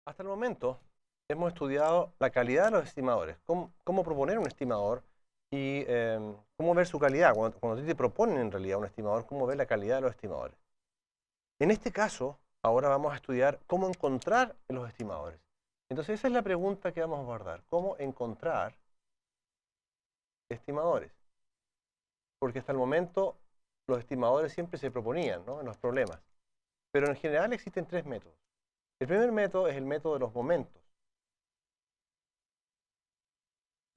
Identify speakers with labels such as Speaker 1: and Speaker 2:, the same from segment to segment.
Speaker 1: Hasta el momento hemos estudiado la calidad de los estimadores, cómo proponer un estimador y cómo ver su calidad. Cuando a ti te proponen en realidad un estimador, cómo ver la calidad de los estimadores. En este caso, ahora vamos a estudiar cómo encontrar los estimadores. Entonces esa es la pregunta que vamos a abordar. ¿Cómo encontrar estimadores? Porque hasta el momento los estimadores siempre se proponían, ¿no?, en los problemas. Pero en general existen tres métodos. El primer método es el método de los momentos.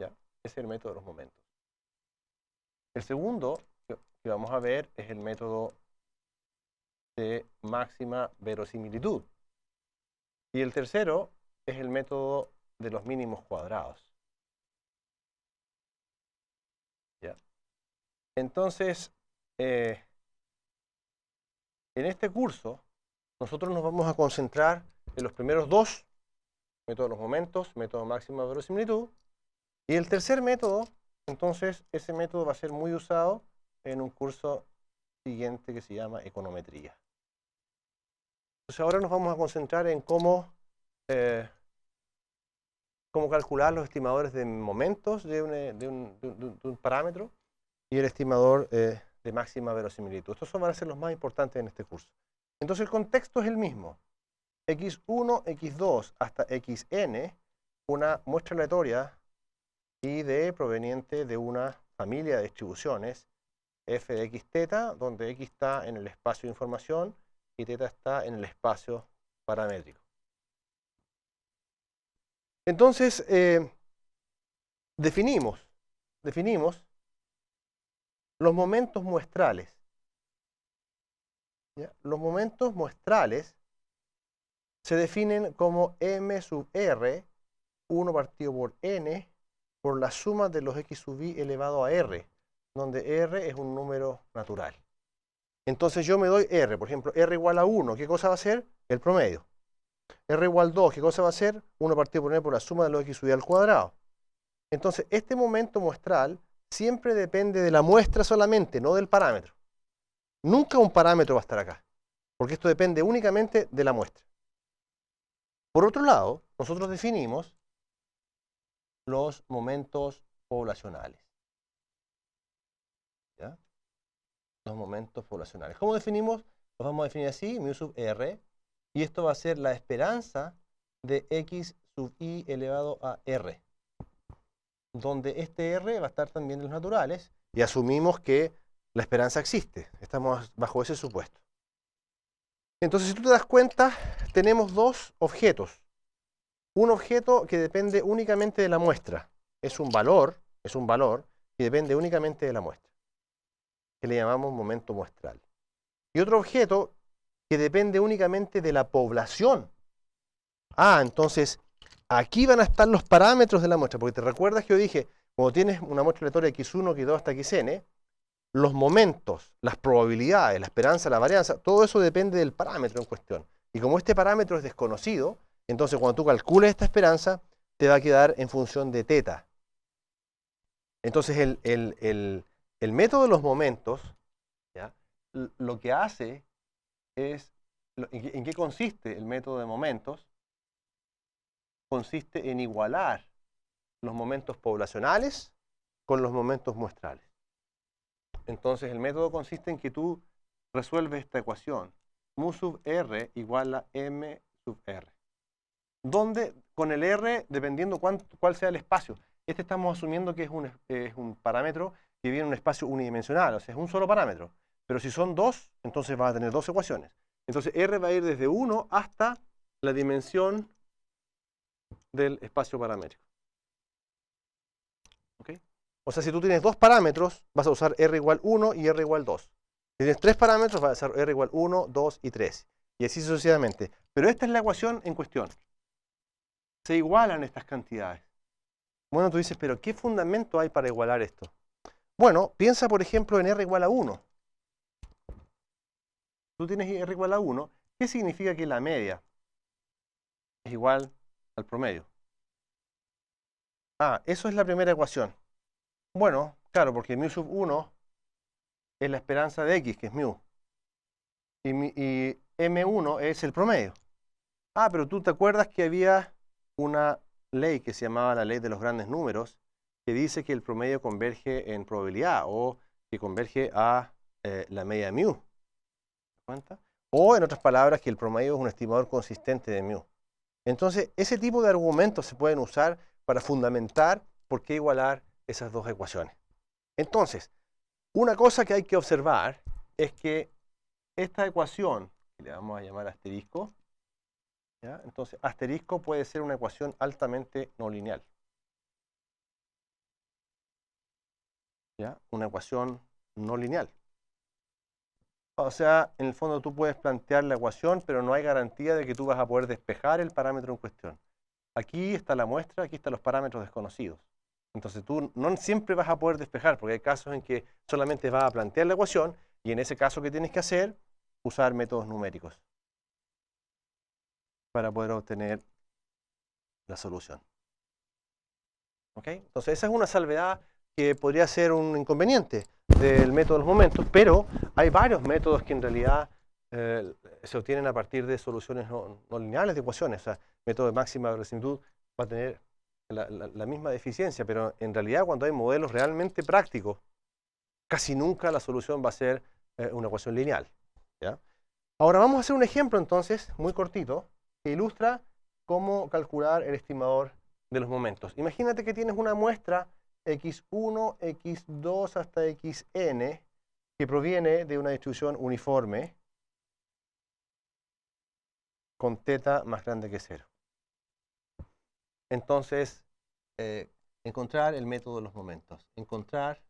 Speaker 1: ¿Ya? Ese es el método de los momentos. El segundo que vamos a ver es el método de máxima verosimilitud. Y el tercero es el método de los mínimos cuadrados. ¿Ya? Entonces, en este curso, nosotros nos vamos a concentrar en los primeros dos, método de los momentos, método de máxima verosimilitud. Y el tercer método, entonces, ese método va a ser muy usado en un curso siguiente que se llama econometría. Entonces ahora nos vamos a concentrar en cómo calcular los estimadores de momentos de un parámetro y el estimador de máxima verosimilitud. Estos van a ser los más importantes en este curso. Entonces el contexto es el mismo. x1, x2 hasta xn, una muestra aleatoria y proveniente de una familia de distribuciones f de x teta, donde x está en el espacio de información y teta está en el espacio paramétrico. Entonces, definimos los momentos muestrales. ¿Ya? Los momentos muestrales se definen como m sub r, 1 partido por n, por la suma de los x sub i elevado a r, donde r es un número natural. Entonces yo me doy r, por ejemplo, r igual a 1, ¿qué cosa va a ser? El promedio. R igual a 2, ¿qué cosa va a ser? 1 partido por n por la suma de los x sub i al cuadrado. Entonces, este momento muestral siempre depende de la muestra solamente, no del parámetro. Nunca un parámetro va a estar acá, porque esto depende únicamente de la muestra. Por otro lado, nosotros definimos los momentos poblacionales. ¿Ya? Los momentos poblacionales. ¿Cómo definimos? Los vamos a definir así, mu sub r, y esto va a ser la esperanza de x sub i elevado a r, donde este r va a estar también en los naturales, y asumimos que la esperanza existe. Estamos bajo ese supuesto. Entonces, si tú te das cuenta, tenemos dos objetos. Un objeto que depende únicamente de la muestra. Es un valor que depende únicamente de la muestra, que le llamamos momento muestral. Y otro objeto que depende únicamente de la población. Entonces, aquí van a estar los parámetros de la muestra, porque te recuerdas que yo dije, cuando tienes una muestra aleatoria x1, x2 hasta xn, los momentos, las probabilidades, la esperanza, la varianza, todo eso depende del parámetro en cuestión. Y como este parámetro es desconocido, entonces cuando tú calcules esta esperanza, te va a quedar en función de teta. Entonces el método de los momentos, ¿ya?, lo que hace es, ¿en qué consiste el método de momentos? Consiste en igualar los momentos poblacionales con los momentos muestrales. Entonces el método consiste en que tú resuelves esta ecuación, mu sub r igual a m sub r, donde con el r, dependiendo cuál sea el espacio, estamos asumiendo que es un parámetro que viene en un espacio unidimensional, o sea, es un solo parámetro. Pero si son dos, entonces vas a tener dos ecuaciones. Entonces r va a ir desde 1 hasta la dimensión del espacio paramétrico. ¿Ok? O sea, si tú tienes dos parámetros, vas a usar r igual 1 y r igual 2. Si tienes tres parámetros, vas a usar r igual 1, 2 y 3. Y así sucesivamente. Pero esta es la ecuación en cuestión. Se igualan estas cantidades. Bueno, tú dices, pero ¿qué fundamento hay para igualar esto? Bueno, piensa por ejemplo en r igual a 1. Tú tienes r igual a 1. ¿Qué significa que la media es igual al promedio? Eso es la primera ecuación. Bueno, claro, porque mu sub 1 es la esperanza de x, que es mu. Y m1 es el promedio. Ah, pero tú te acuerdas que había una ley que se llamaba la ley de los grandes números, que dice que el promedio converge en probabilidad o que converge a la media de mu. ¿Te das cuenta? O en otras palabras, que el promedio es un estimador consistente de mu. Entonces, ese tipo de argumentos se pueden usar para fundamentar por qué igualar esas dos ecuaciones. Entonces, una cosa que hay que observar es que esta ecuación, que le vamos a llamar asterisco, ¿ya? Entonces, asterisco puede ser una ecuación altamente no lineal. ¿Ya? Una ecuación no lineal. O sea, en el fondo tú puedes plantear la ecuación, pero no hay garantía de que tú vas a poder despejar el parámetro en cuestión. Aquí está la muestra, aquí están los parámetros desconocidos. Entonces tú no siempre vas a poder despejar, porque hay casos en que solamente vas a plantear la ecuación, y en ese caso, ¿qué tienes que hacer? Usar métodos numéricos para poder obtener la solución. ¿Ok? Entonces esa es una salvedad que podría ser un inconveniente del método de los momentos, pero hay varios métodos que en realidad se obtienen a partir de soluciones no lineales de ecuaciones. O sea, el método de máxima verosimilitud va a tener la misma deficiencia, pero en realidad cuando hay modelos realmente prácticos, casi nunca la solución va a ser una ecuación lineal. ¿Ya? Ahora vamos a hacer un ejemplo entonces, muy cortito, que ilustra cómo calcular el estimador de los momentos. Imagínate que tienes una muestra x1, x2 hasta xn que proviene de una distribución uniforme con θ más grande que 0. Entonces, encontrar el método de los momentos. Encontrar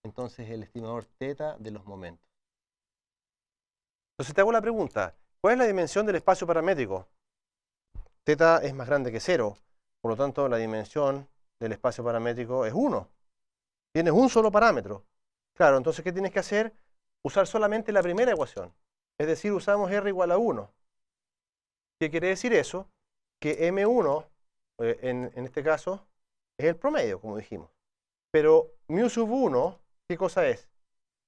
Speaker 1: entonces el estimador θ de los momentos. Entonces te hago la pregunta, ¿cuál es la dimensión del espacio paramétrico? θ es más grande que 0, por lo tanto la dimensión del espacio paramétrico es 1. Tienes un solo parámetro. Claro, entonces ¿qué tienes que hacer? Usar solamente la primera ecuación. Es decir, usamos r igual a 1. ¿Qué quiere decir eso? Que m1, en este caso, es el promedio, como dijimos. Pero mu sub 1, ¿qué cosa es?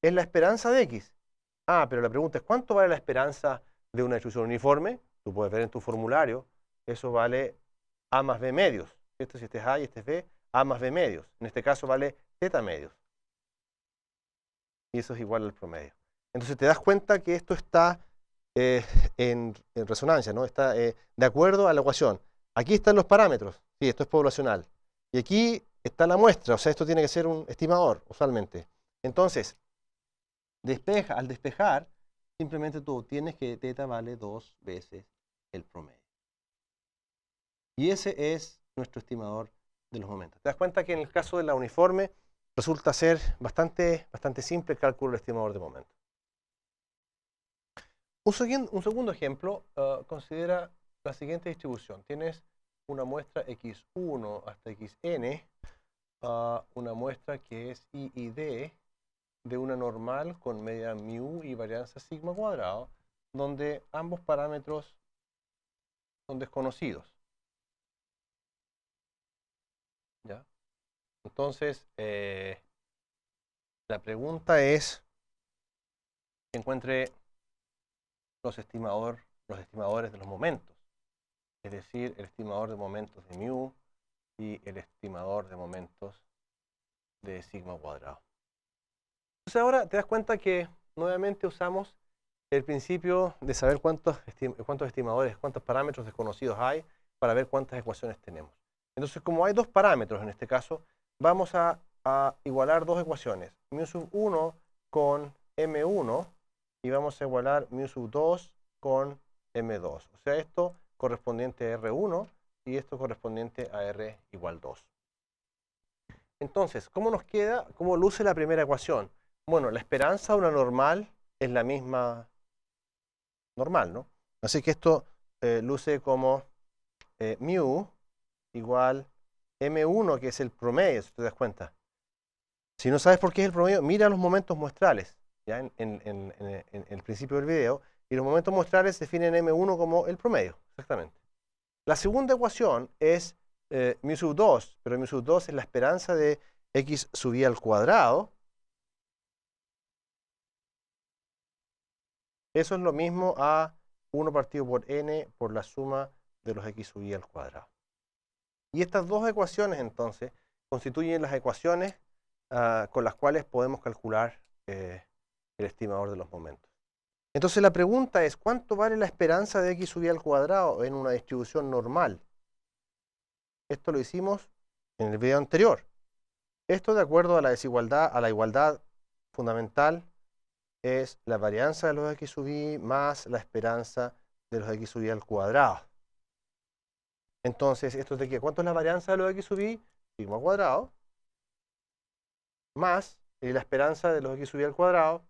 Speaker 1: Es la esperanza de x. Ah, pero la pregunta es, ¿cuánto vale la esperanza de una distribución uniforme? Tú puedes ver en tu formulario, eso vale a más b medios. Esto, si este es a y este es b, a más b medios. En este caso vale θ medios. Y eso es igual al promedio. Entonces te das cuenta que esto está en resonancia, ¿no? Está de acuerdo a la ecuación. Aquí están los parámetros. Sí, esto es poblacional. Y aquí está la muestra, o sea, esto tiene que ser un estimador, usualmente. Entonces, al despejar, simplemente tú obtienes que θ vale 2 veces el promedio. Y ese es nuestro estimador de los momentos. Te das cuenta que en el caso de la uniforme resulta ser bastante simple el cálculo del estimador de momentos. Un segundo ejemplo, considera la siguiente distribución. Tienes una muestra x1 hasta xn, una muestra que es I y D de una normal con media mu y varianza sigma cuadrado, donde ambos parámetros son desconocidos. ¿Ya? Entonces, la pregunta es que encuentre los estimadores de los momentos, es decir, el estimador de momentos de mu y el estimador de momentos de sigma cuadrado. Entonces ahora te das cuenta que nuevamente usamos el principio de saber cuántos estimadores, cuántos parámetros desconocidos hay para ver cuántas ecuaciones tenemos. Entonces, como hay dos parámetros en este caso, vamos a igualar dos ecuaciones, mu sub 1 con m1 y vamos a igualar mu sub 2 con m2. O sea, esto correspondiente a R1 y esto correspondiente a R igual 2. Entonces, ¿cómo nos queda? ¿Cómo luce la primera ecuación? Bueno, la esperanza de una normal es la misma normal, ¿no? Así que esto luce como mu igual m1, que es el promedio, si te das cuenta. Si no sabes por qué es el promedio, mira los momentos muestrales, ¿ya? En el principio del video, y los momentos muestrales definen m1 como el promedio, exactamente. La segunda ecuación es mu sub 2, pero mu sub 2 es la esperanza de x sub i al cuadrado. Eso es lo mismo a 1 partido por n por la suma de los x sub i al cuadrado. Y estas dos ecuaciones, entonces, constituyen las ecuaciones con las cuales podemos calcular el estimador de los momentos. Entonces la pregunta es, ¿cuánto vale la esperanza de x sub i al cuadrado en una distribución normal? Esto lo hicimos en el video anterior. Esto, de acuerdo a la desigualdad, a la igualdad fundamental, es la varianza de los x sub i más la esperanza de los x sub i al cuadrado. Entonces, ¿esto es de qué? ¿Cuánto es la varianza de los x sub i? Sigma cuadrado, más la esperanza de los x sub i al cuadrado.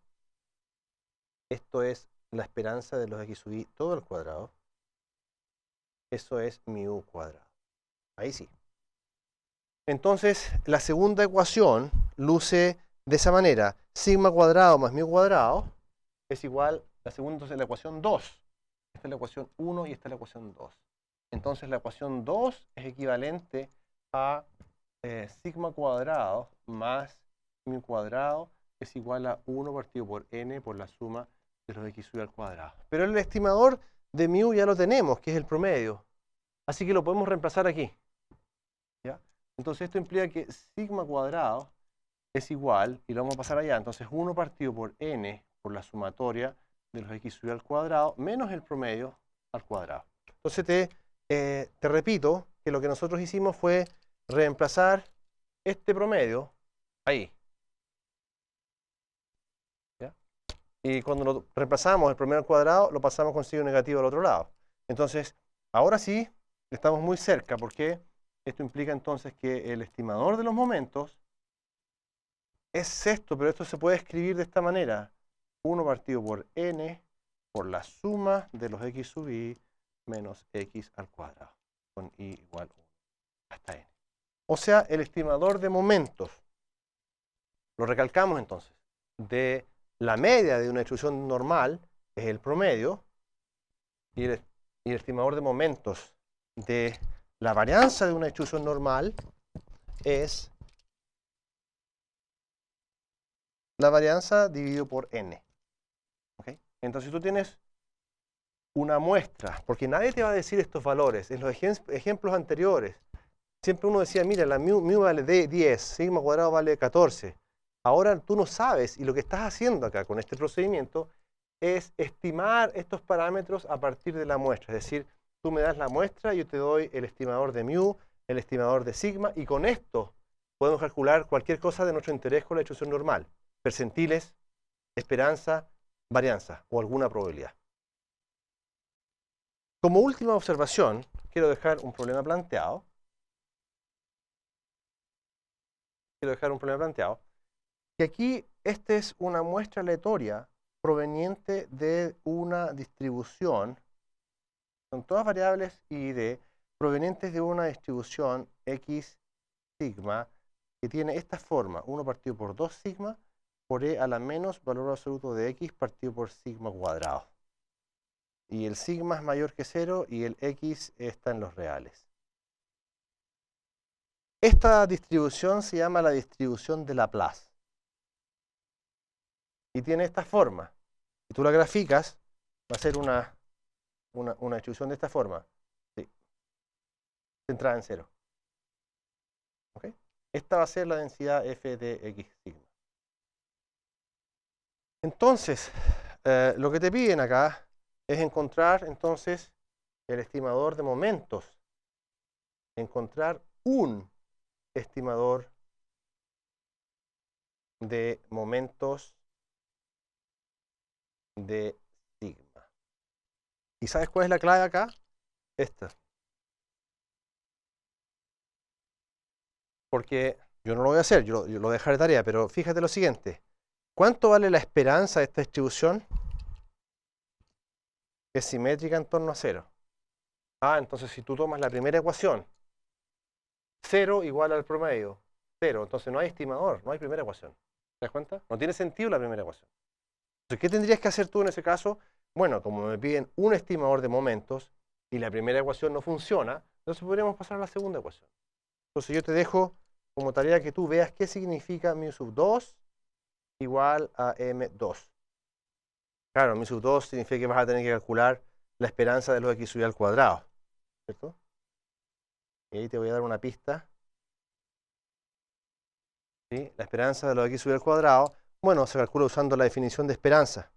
Speaker 1: Esto es la esperanza de los x sub i todo al cuadrado. Eso es mu cuadrado. Ahí sí. Entonces, la segunda ecuación luce de esa manera. Sigma cuadrado más mu cuadrado es igual, la segunda, entonces, la ecuación 2. Esta es la ecuación 1 y esta es la ecuación 2. Entonces, la ecuación 2 es equivalente a sigma cuadrado más mu cuadrado es igual a 1 partido por n por la suma de los x sub i al cuadrado. Pero el estimador de mu ya lo tenemos, que es el promedio. Así que lo podemos reemplazar aquí. ¿Ya? Entonces esto implica que sigma cuadrado es igual, y lo vamos a pasar allá, entonces 1 partido por n por la sumatoria de los x sub i al cuadrado menos el promedio al cuadrado. Entonces te repito que lo que nosotros hicimos fue reemplazar este promedio ahí. ¿Ya? Y cuando lo reemplazamos el promedio al cuadrado, lo pasamos con signo negativo al otro lado. Entonces, ahora sí, estamos muy cerca, porque esto implica entonces que el estimador de los momentos es esto, pero esto se puede escribir de esta manera. 1 partido por n por la suma de los x sub i menos x al cuadrado, con i igual a 1 hasta n. O sea, el estimador de momentos, lo recalcamos entonces, de la media de una distribución normal es el promedio, y el estimador de momentos de la varianza de una distribución normal es la varianza dividido por n. ¿Okay? Entonces, si tú tienes una muestra, porque nadie te va a decir estos valores, en los ejemplos anteriores, siempre uno decía, mira, la mu vale 10, sigma cuadrado vale 14. Ahora tú no sabes, y lo que estás haciendo acá con este procedimiento es estimar estos parámetros a partir de la muestra. Es decir, tú me das la muestra, yo te doy el estimador de mu, el estimador de sigma, y con esto podemos calcular cualquier cosa de nuestro interés con la distribución normal. Percentiles, esperanza, varianza o alguna probabilidad. Como última observación, quiero dejar un problema planteado. Que aquí, esta es una muestra aleatoria proveniente de una distribución, son todas variables y d, provenientes de una distribución x sigma, que tiene esta forma, 1 partido por 2 sigma, por e a la menos valor absoluto de x partido por sigma cuadrado. Y el sigma es mayor que 0 y el x está en los reales. Esta distribución se llama la distribución de Laplace. Y tiene esta forma. Si tú la graficas, va a ser una distribución de esta forma. Sí. Centrada en 0. ¿Okay? Esta va a ser la densidad f de x sigma. Entonces, lo que te piden acá es encontrar entonces el estimador de momentos. Encontrar un estimador de momentos de sigma. ¿Y sabes cuál es la clave acá? Esta. Porque yo no lo voy a hacer, yo lo voy a dejar de tarea, pero fíjate lo siguiente. ¿Cuánto vale la esperanza de esta distribución? Es simétrica en torno a 0. Entonces si tú tomas la primera ecuación, 0 igual al promedio, 0. Entonces no hay estimador, no hay primera ecuación. ¿Te das cuenta? No tiene sentido la primera ecuación. Entonces, ¿qué tendrías que hacer tú en ese caso? Bueno, como me piden un estimador de momentos y la primera ecuación no funciona, entonces podríamos pasar a la segunda ecuación. Entonces yo te dejo como tarea que tú veas qué significa mu sub 2 igual a m2. Claro, mu sub 2 significa que vas a tener que calcular la esperanza de los x sub i al cuadrado. ¿cierto? Y ahí te voy a dar una pista. ¿Sí? La esperanza de los x sub i al cuadrado, bueno, se calcula usando la definición de esperanza.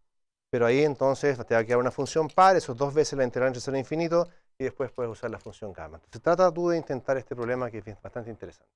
Speaker 1: Pero ahí entonces te va a quedar una función par, eso es 2 veces la integral entre 0 e infinito, y después puedes usar la función gamma. Entonces trata tú de intentar este problema que es bastante interesante.